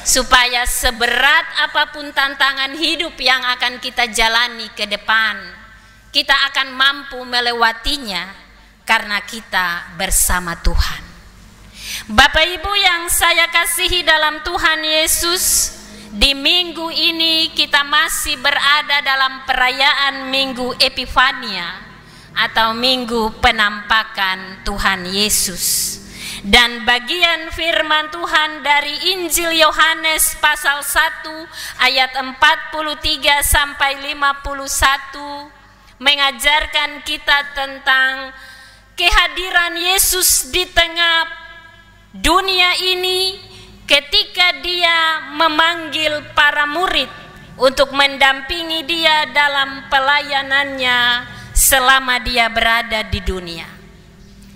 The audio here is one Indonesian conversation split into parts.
supaya seberat apapun tantangan hidup yang akan kita jalani ke depan, kita akan mampu melewatinya karena kita bersama Tuhan. Bapak Ibu yang saya kasihi dalam Tuhan Yesus, di minggu ini kita masih berada dalam perayaan Minggu Epifania atau Minggu Penampakan Tuhan Yesus. Dan bagian firman Tuhan dari Injil Yohanes pasal 1 ayat 43 sampai 51 mengajarkan kita tentang kehadiran Yesus di tengah dunia ini ketika dia memanggil para murid untuk mendampingi dia dalam pelayanannya selama dia berada di dunia.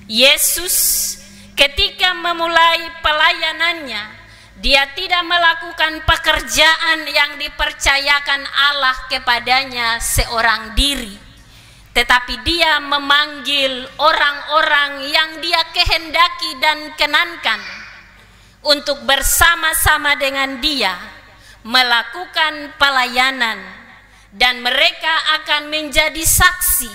Yesus ketika memulai pelayanannya, dia tidak melakukan pekerjaan yang dipercayakan Allah kepadanya seorang diri, tetapi dia memanggil orang-orang yang dia kehendaki dan kenankan untuk bersama-sama dengan dia melakukan pelayanan, dan mereka akan menjadi saksi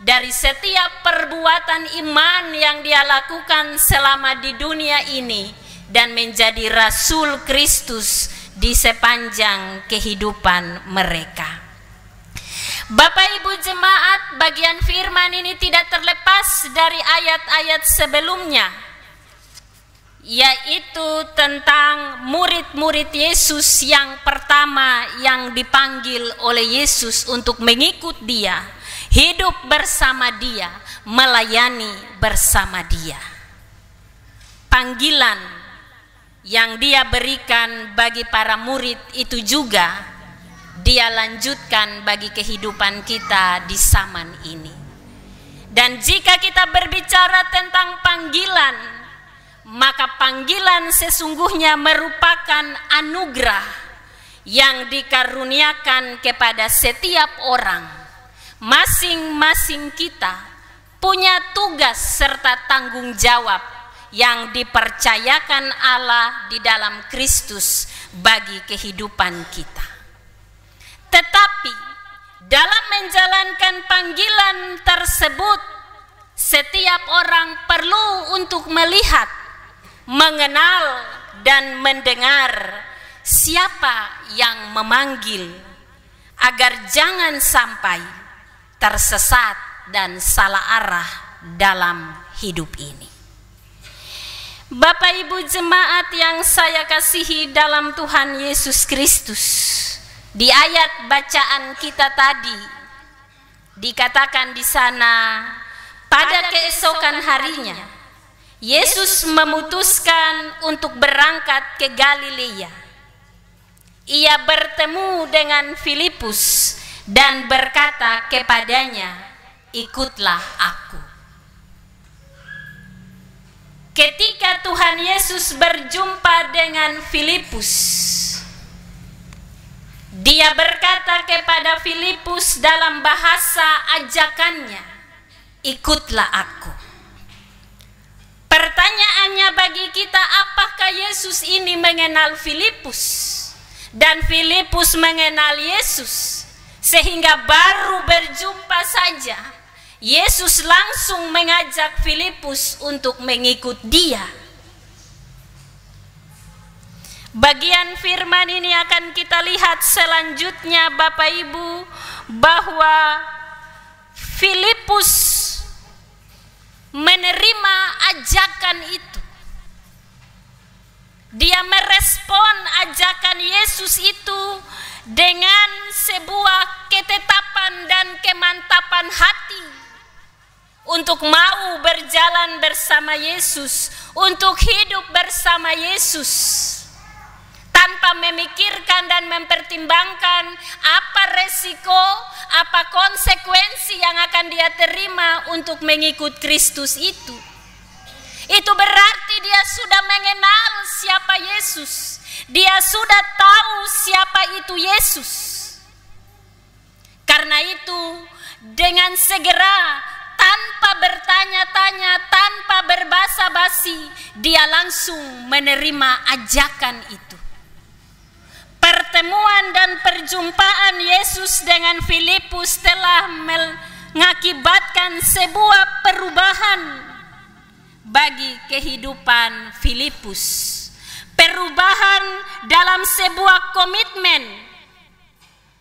dari setiap perbuatan iman yang dia lakukan selama di dunia ini dan menjadi Rasul Kristus di sepanjang kehidupan mereka. Bapak Ibu jemaat, bagian firman ini tidak terlepas dari ayat-ayat sebelumnya, yaitu tentang murid-murid Yesus yang pertama yang dipanggil oleh Yesus untuk mengikut dia, hidup bersama dia, melayani bersama dia. Panggilan yang dia berikan bagi para murid itu juga dia lanjutkan bagi kehidupan kita di zaman ini. Dan jika kita berbicara tentang panggilan, maka panggilan sesungguhnya merupakan anugerah yang dikaruniakan kepada setiap orang. Masing-masing kita punya tugas serta tanggung jawab yang dipercayakan Allah di dalam Kristus bagi kehidupan kita. Tetapi dalam menjalankan panggilan tersebut, setiap orang perlu untuk melihat, mengenal, dan mendengar siapa yang memanggil, agar jangan sampai tersesat dan salah arah dalam hidup ini. Bapak Ibu jemaat yang saya kasihi dalam Tuhan Yesus Kristus, di ayat bacaan kita tadi dikatakan di sana, pada keesokan harinya Yesus memutuskan untuk berangkat ke Galilea. Ia bertemu dengan Filipus dan berkata kepadanya, "Ikutlah aku." Ketika Tuhan Yesus berjumpa dengan Filipus, dia berkata kepada Filipus dalam bahasa ajakannya, "Ikutlah aku." Pertanyaannya bagi kita, apakah Yesus ini mengenal Filipus dan Filipus mengenal Yesus? Sehingga baru berjumpa saja, Yesus langsung mengajak Filipus untuk mengikut dia. Bagian firman ini akan kita lihat selanjutnya Bapak Ibu, bahwa Filipus menerima ajakan itu. Dia merespon ajakan Yesus itu dengan sebuah ketetapan dan kemantapan hati untuk mau berjalan bersama Yesus, untuk hidup bersama Yesus, tanpa memikirkan dan mempertimbangkan apa resiko, apa konsekuensi yang akan dia terima untuk mengikut Kristus itu. Itu berarti dia sudah mengenal siapa Yesus. Dia sudah tahu siapa itu Yesus. Karena itu, dengan segera, tanpa bertanya-tanya, tanpa berbasa-basi, dia langsung menerima ajakan itu. pertemuan dan perjumpaan Yesus dengan Filipus telah mengakibatkan sebuah perubahan bagi kehidupan Filipus. Perubahan dalam sebuah komitmen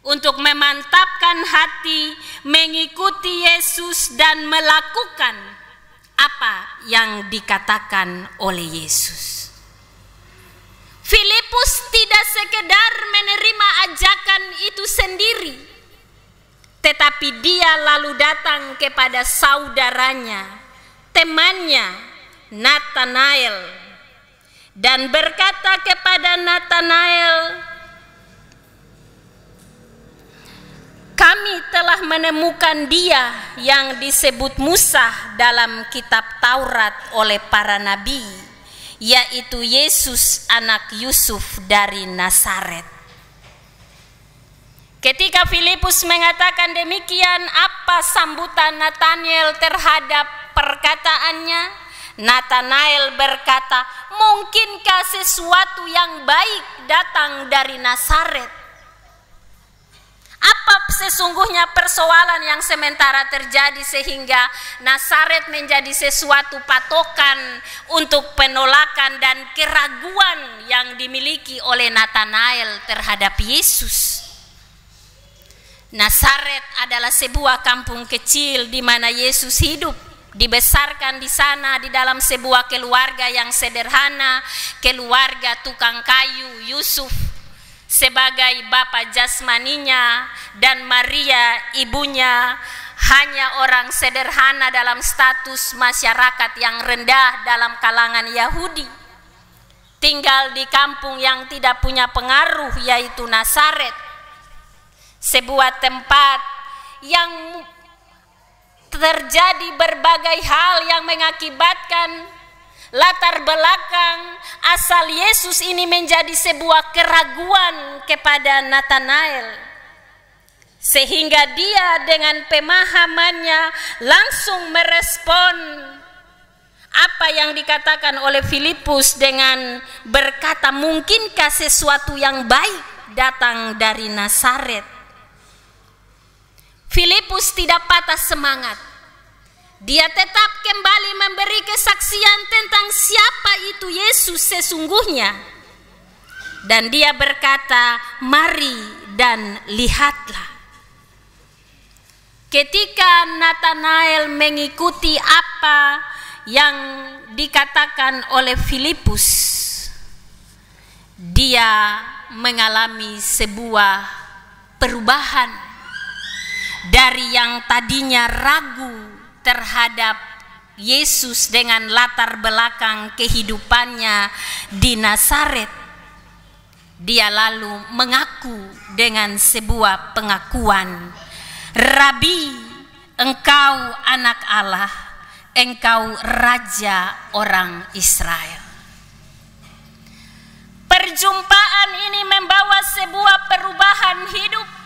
untuk memantapkan hati mengikuti Yesus dan melakukan apa yang dikatakan oleh Yesus. Filipus tidak sekedar menerima ajakan itu sendiri, tetapi dia lalu datang kepada saudaranya, temannya, Nathanael, dan berkata kepada Nathanael, "Kami telah menemukan Dia yang disebut Musa dalam kitab Taurat oleh para nabi, yaitu Yesus anak Yusuf dari Nazaret." Ketika Filipus mengatakan demikian, apa sambutan Nathanael terhadap perkataannya? Nathanael berkata, "Mungkinkah sesuatu yang baik datang dari Nazaret?" Apa sesungguhnya persoalan yang sementara terjadi sehingga Nazaret menjadi sesuatu patokan untuk penolakan dan keraguan yang dimiliki oleh Nathanael terhadap Yesus? Nazaret adalah sebuah kampung kecil di mana Yesus hidup, dibesarkan di sana di dalam sebuah keluarga yang sederhana, keluarga tukang kayu. Yusuf sebagai bapa jasmaninya dan Maria ibunya hanya orang sederhana dalam status masyarakat yang rendah dalam kalangan Yahudi, tinggal di kampung yang tidak punya pengaruh, yaitu Nazaret, sebuah tempat yang terjadi berbagai hal yang mengakibatkan latar belakang asal Yesus ini menjadi sebuah keraguan kepada Nathanael, sehingga dia dengan pemahamannya langsung merespon apa yang dikatakan oleh Filipus dengan berkata, "Mungkinkah sesuatu yang baik datang dari Nazaret?" Filipus tidak patah semangat. Dia tetap kembali memberi kesaksian tentang siapa itu Yesus sesungguhnya. Dan dia berkata, "Mari dan lihatlah." Ketika Nathanael mengikuti apa yang dikatakan oleh Filipus, dia mengalami sebuah perubahan. Dari yang tadinya ragu terhadap Yesus dengan latar belakang kehidupannya di Nazaret, dia lalu mengaku dengan sebuah pengakuan, "Rabi, engkau anak Allah, engkau raja orang Israel." Perjumpaan ini membawa sebuah perubahan hidup.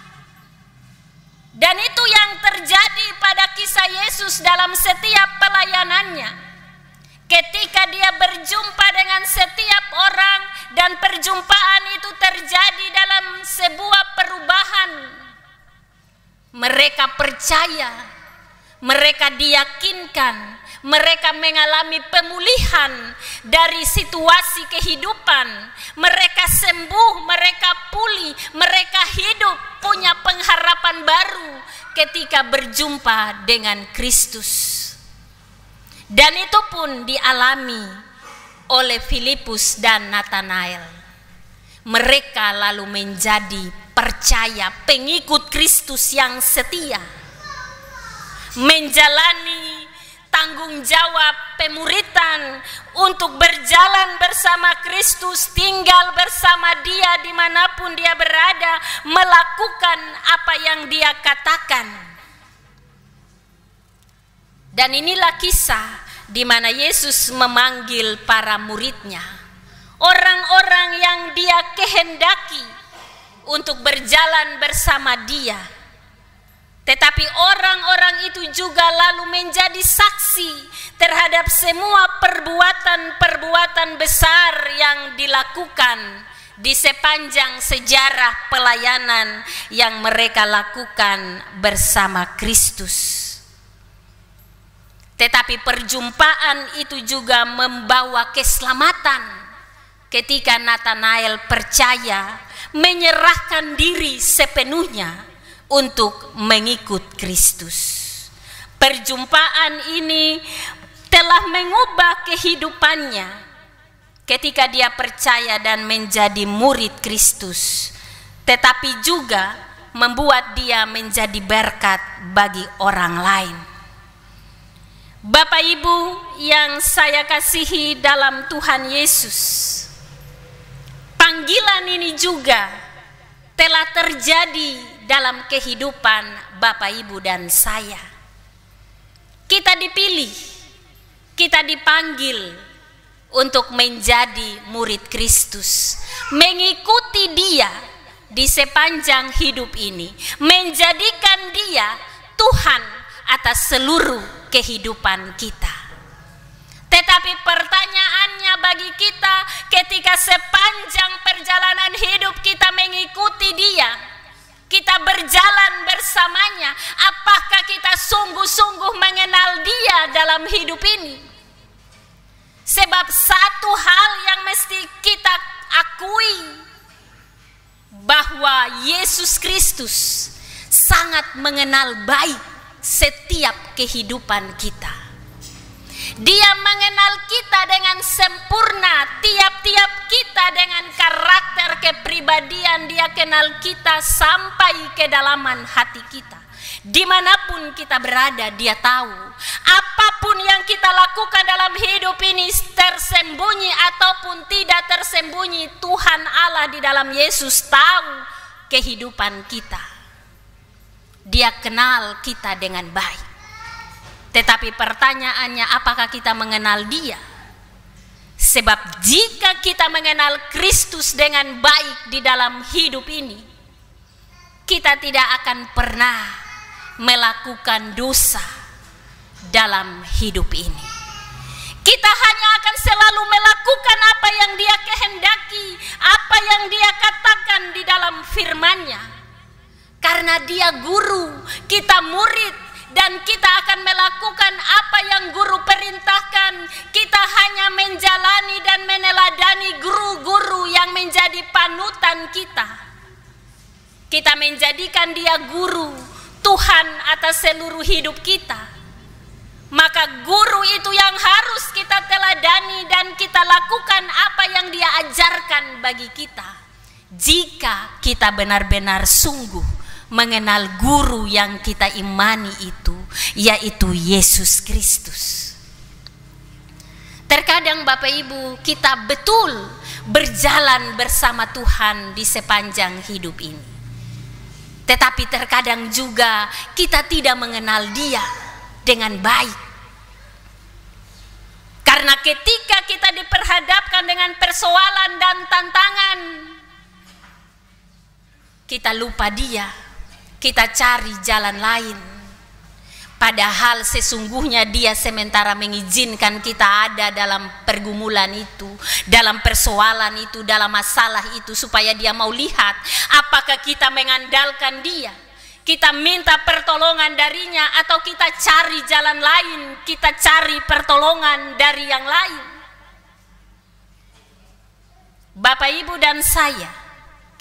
Dan itu yang terjadi pada kisah Yesus dalam setiap pelayanannya. Ketika dia berjumpa dengan setiap orang dan perjumpaan itu terjadi dalam sebuah perubahan. Mereka percaya, mereka diyakinkan, mereka mengalami pemulihan dari situasi kehidupan. Mereka sembuh, mereka pulih, mereka hidup, punya pengharapan baru ketika berjumpa dengan Kristus. Dan itu pun dialami oleh Filipus dan Nathanael. Mereka lalu menjadi percaya, pengikut Kristus yang setia, menjalani tanggung jawab pemuritan untuk berjalan bersama Kristus, tinggal bersama Dia dimanapun Dia berada, melakukan apa yang Dia katakan. Dan inilah kisah di mana Yesus memanggil para muridnya, orang-orang yang Dia kehendaki untuk berjalan bersama Dia. Tetapi orang-orang itu juga lalu menjadi saksi terhadap semua perbuatan-perbuatan besar yang dilakukan di sepanjang sejarah pelayanan yang mereka lakukan bersama Kristus. Tetapi perjumpaan itu juga membawa keselamatan ketika Nathanael percaya, menyerahkan diri sepenuhnya untuk mengikut Kristus. Perjumpaan ini telah mengubah kehidupannya ketika dia percaya dan menjadi murid Kristus, tetapi juga membuat dia menjadi berkat bagi orang lain. Bapak Ibu yang saya kasihi dalam Tuhan Yesus, panggilan ini juga telah terjadi dalam kehidupan Bapak Ibu dan saya. Kita dipilih, kita dipanggil untuk menjadi murid Kristus, mengikuti Dia di sepanjang hidup ini, menjadikan Dia Tuhan atas seluruh kehidupan kita. Tetapi pertanyaannya bagi kita, ketika sepanjang perjalanan hidup kita mengikuti Dia, kita berjalan bersamanya, apakah kita sungguh-sungguh mengenal Dia dalam hidup ini? Sebab satu hal yang mesti kita akui, bahwa Yesus Kristus sangat mengenal baik setiap kehidupan kita. Dia mengenal kita dengan sempurna, tiap-tiap kita dengan karakter kepribadian. Dia kenal kita sampai kedalaman hati kita. Dimanapun kita berada, Dia tahu. Apapun yang kita lakukan dalam hidup ini, tersembunyi ataupun tidak tersembunyi, Tuhan Allah di dalam Yesus tahu kehidupan kita. Dia kenal kita dengan baik. Tetapi pertanyaannya, apakah kita mengenal Dia? Sebab jika kita mengenal Kristus dengan baik di dalam hidup ini, kita tidak akan pernah melakukan dosa dalam hidup ini. Kita hanya akan selalu melakukan apa yang Dia kehendaki, apa yang Dia katakan di dalam firman-Nya. Karena Dia guru, kita murid, dan kita akan melakukan apa yang guru perintahkan. Kita hanya menjalani dan meneladani guru-guru yang menjadi panutan kita. Kita menjadikan Dia guru, Tuhan atas seluruh hidup kita. Maka guru itu yang harus kita teladani dan kita lakukan apa yang Dia ajarkan bagi kita. Jika kita benar-benar sungguh mengenal guru yang kita imani itu, yaitu Yesus Kristus. Terkadang Bapak Ibu, kita betul berjalan bersama Tuhan di sepanjang hidup ini. Tetapi terkadang juga kita tidak mengenal Dia dengan baik. Karena ketika kita diperhadapkan dengan persoalan dan tantangan, kita lupa Dia. Kita cari jalan lain. Padahal sesungguhnya Dia sementara mengizinkan kita ada dalam pergumulan itu, dalam persoalan itu, dalam masalah itu, supaya Dia mau lihat apakah kita mengandalkan Dia, kita minta pertolongan darinya, atau kita cari jalan lain, kita cari pertolongan dari yang lain. Bapak Ibu dan saya,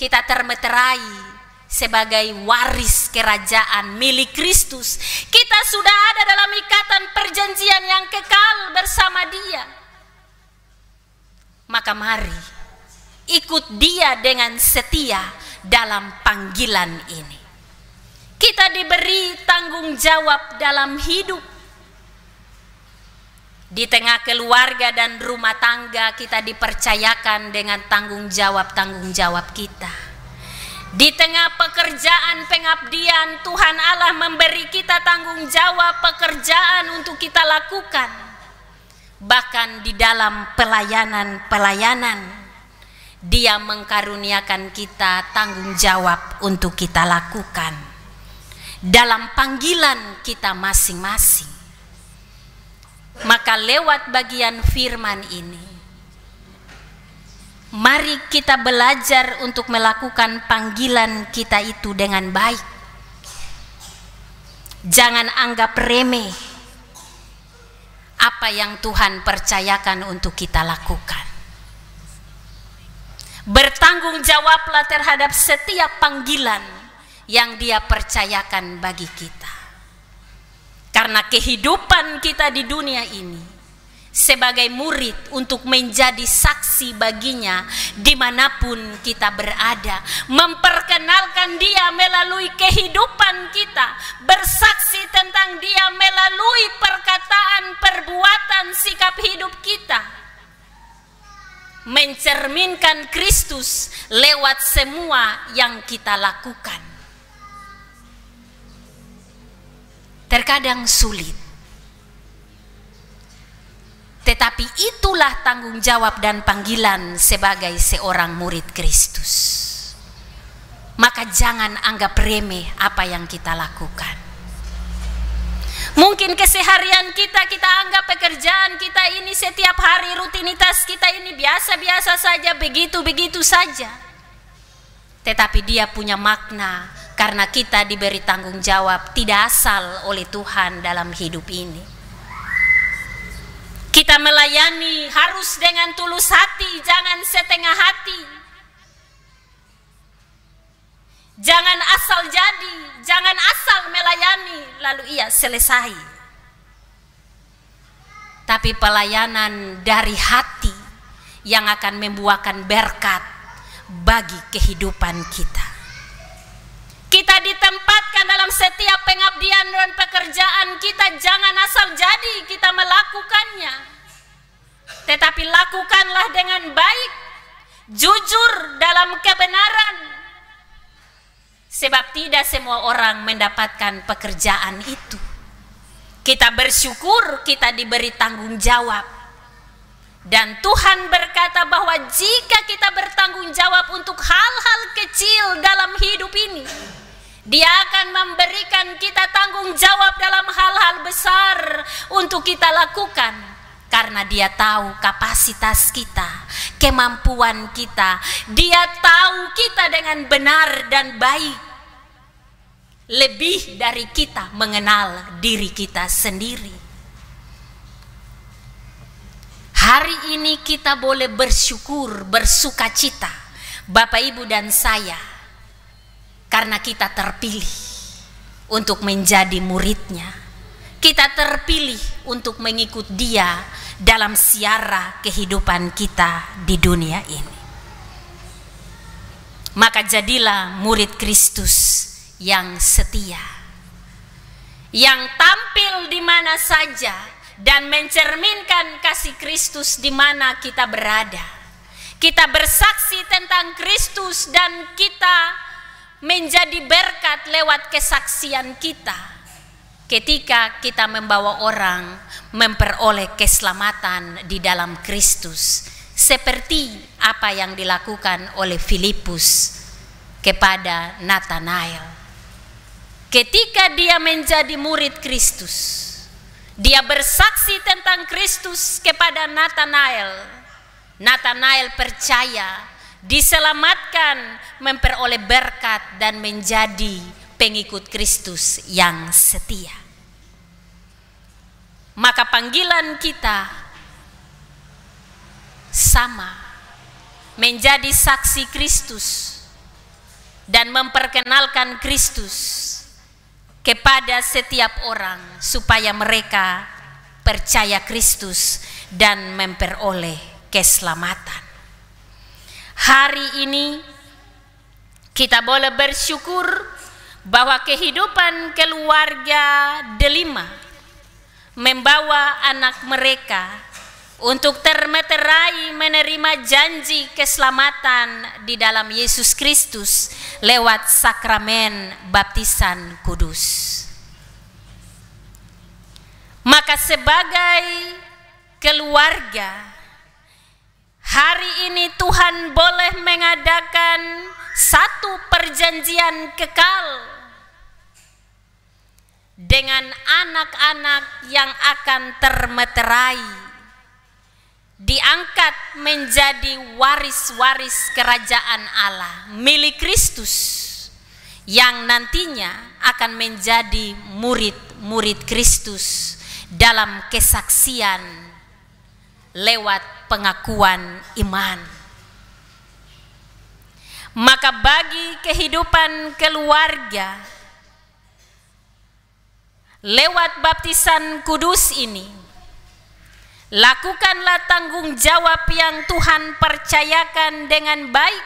kita termeterai sebagai waris kerajaan milik Kristus. Kita sudah ada dalam ikatan perjanjian yang kekal bersama Dia. Maka mari ikut Dia dengan setia dalam panggilan ini. Kita diberi tanggung jawab dalam hidup. Di tengah keluarga dan rumah tangga, kita dipercayakan dengan tanggung jawab kita. Di tengah pekerjaan pengabdian, Tuhan Allah memberi kita tanggung jawab pekerjaan untuk kita lakukan. Bahkan di dalam pelayanan, Dia mengkaruniakan kita tanggung jawab untuk kita lakukan dalam panggilan kita masing-masing. Maka lewat bagian firman ini, mari Mari kita belajar untuk melakukan panggilan kita itu dengan baik. Jangan anggap remeh apa yang Tuhan percayakan untuk kita lakukan. Bertanggung jawablah terhadap setiap panggilan yang Dia percayakan bagi kita. Karena kehidupan kita di dunia ini sebagai murid untuk menjadi saksi baginya dimanapun kita berada, memperkenalkan Dia melalui kehidupan kita, bersaksi tentang Dia melalui perkataan, perbuatan, sikap hidup kita, mencerminkan Kristus lewat semua yang kita lakukan. Terkadang sulit, tetapi itulah tanggung jawab dan panggilan sebagai seorang murid Kristus. Maka jangan anggap remeh apa yang kita lakukan. Mungkin keseharian kita anggap pekerjaan kita ini setiap hari, rutinitas kita ini biasa-biasa saja, begitu-begitu saja. Tetapi dia punya makna karena kita diberi tanggung jawab tidak asal oleh Tuhan dalam hidup ini. Kita melayani harus dengan tulus hati, jangan setengah hati. Jangan asal jadi, jangan asal melayani lalu ia selesai. Tapi pelayanan dari hati yang akan membuahkan berkat bagi kehidupan kita. Kita ditempatkan dalam setiap pengabdian dan pekerjaan kita, jangan asal jadi kita melakukannya. Tetapi lakukanlah dengan baik, jujur dalam kebenaran. Sebab tidak semua orang mendapatkan pekerjaan itu. Kita bersyukur kita diberi tanggung jawab. Dan Tuhan berkata bahwa jika kita bertanggung jawab untuk hal-hal kecil dalam hidup ini, Dia akan memberikan kita tanggung jawab dalam hal-hal besar untuk kita lakukan. Karena Dia tahu kapasitas kita, kemampuan kita. Dia tahu kita dengan benar dan baik. Lebih dari kita mengenal diri kita sendiri. Hari ini kita boleh bersyukur, bersuka cita, Bapak, Ibu, dan saya, karena kita terpilih untuk menjadi muridnya. Kita terpilih untuk mengikut Dia dalam siara kehidupan kita di dunia ini. Maka jadilah murid Kristus yang setia, yang tampil di mana saja dan mencerminkan kasih Kristus di mana kita berada. Kita bersaksi tentang Kristus dan kita menjadi berkat lewat kesaksian kita. Ketika kita membawa orang memperoleh keselamatan di dalam Kristus, seperti apa yang dilakukan oleh Filipus kepada Nathanael. Ketika dia menjadi murid Kristus, dia bersaksi tentang Kristus kepada Nathanael. Nathanael percaya, diselamatkan, memperoleh berkat dan menjadi pengikut Kristus yang setia. Maka panggilan kita sama, menjadi saksi Kristus dan memperkenalkan Kristus kepada setiap orang supaya mereka percaya Kristus dan memperoleh keselamatan. Hari ini kita boleh bersyukur bahwa kehidupan keluarga Delima membawa anak mereka untuk termeterai menerima janji keselamatan di dalam Yesus Kristus lewat sakramen baptisan kudus. Maka sebagai keluarga, hari ini Tuhan boleh mengadakan satu perjanjian kekal dengan anak-anak yang akan termeterai diangkat menjadi waris-waris kerajaan Allah, milik Kristus, yang nantinya akan menjadi murid-murid Kristus dalam kesaksian lewat pengakuan iman. Maka bagi kehidupan keluarga, lewat baptisan kudus ini, lakukanlah tanggung jawab yang Tuhan percayakan dengan baik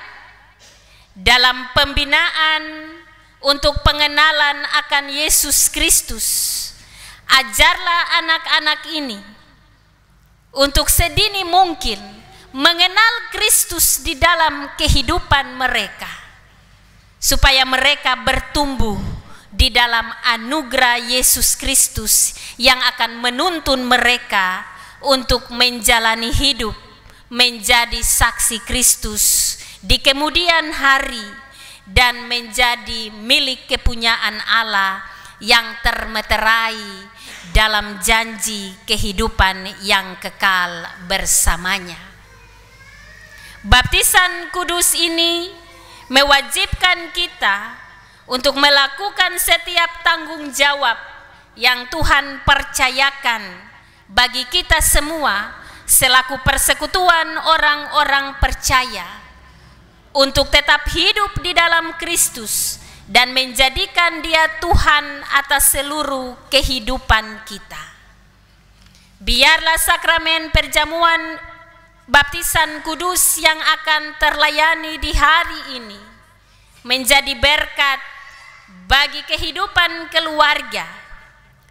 dalam pembinaan untuk pengenalan akan Yesus Kristus. Ajarlah anak-anak ini untuk sedini mungkin mengenal Kristus di dalam kehidupan mereka, supaya mereka bertumbuh di dalam anugerah Yesus Kristus yang akan menuntun mereka untuk menjalani hidup menjadi saksi Kristus di kemudian hari dan menjadi milik kepunyaan Allah yang termeterai dalam janji kehidupan yang kekal bersamanya. Baptisan kudus ini mewajibkan kita untuk melakukan setiap tanggung jawab yang Tuhan percayakan bagi kita semua selaku persekutuan orang-orang percaya, untuk tetap hidup di dalam Kristus dan menjadikan Dia Tuhan atas seluruh kehidupan kita. Biarlah sakramen perjamuan baptisan kudus yang akan terlayani di hari ini menjadi berkat bagi kehidupan keluarga,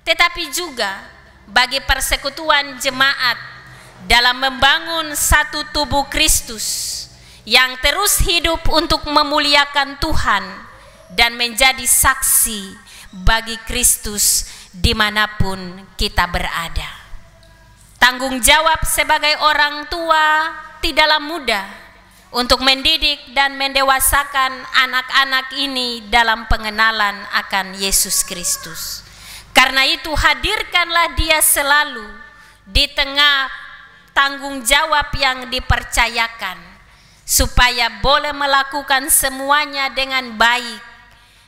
tetapi juga bagi persekutuan jemaat dalam membangun satu tubuh Kristus yang terus hidup untuk memuliakan Tuhan dan menjadi saksi bagi Kristus dimanapun kita berada. Tanggung jawab sebagai orang tua tidaklah mudah untuk mendidik dan mendewasakan anak-anak ini dalam pengenalan akan Yesus Kristus. Karena itu hadirkanlah dia selalu di tengah tanggung jawab yang dipercayakan, supaya boleh melakukan semuanya dengan baik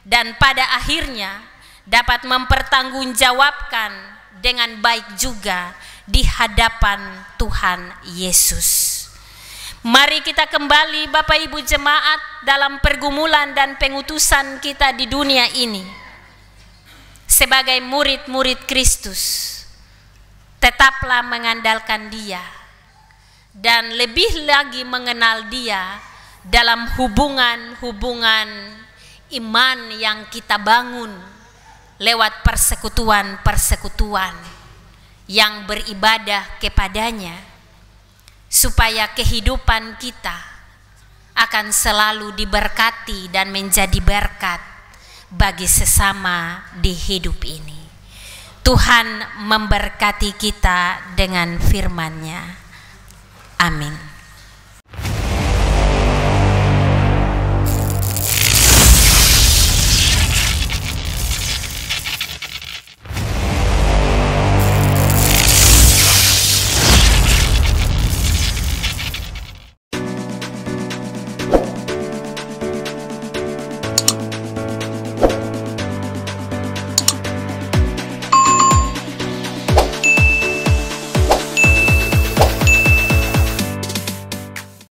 dan pada akhirnya dapat mempertanggungjawabkan dengan baik juga di hadapan Tuhan Yesus. Mari kita kembali Bapak Ibu jemaat dalam pergumulan dan pengutusan kita di dunia ini sebagai murid-murid Kristus. Tetaplah mengandalkan Dia dan lebih lagi mengenal Dia dalam hubungan-hubungan iman yang kita bangun lewat persekutuan-persekutuan yang beribadah kepadanya, supaya kehidupan kita akan selalu diberkati dan menjadi berkat bagi sesama di hidup ini. Tuhan memberkati kita dengan firman-Nya. Amin.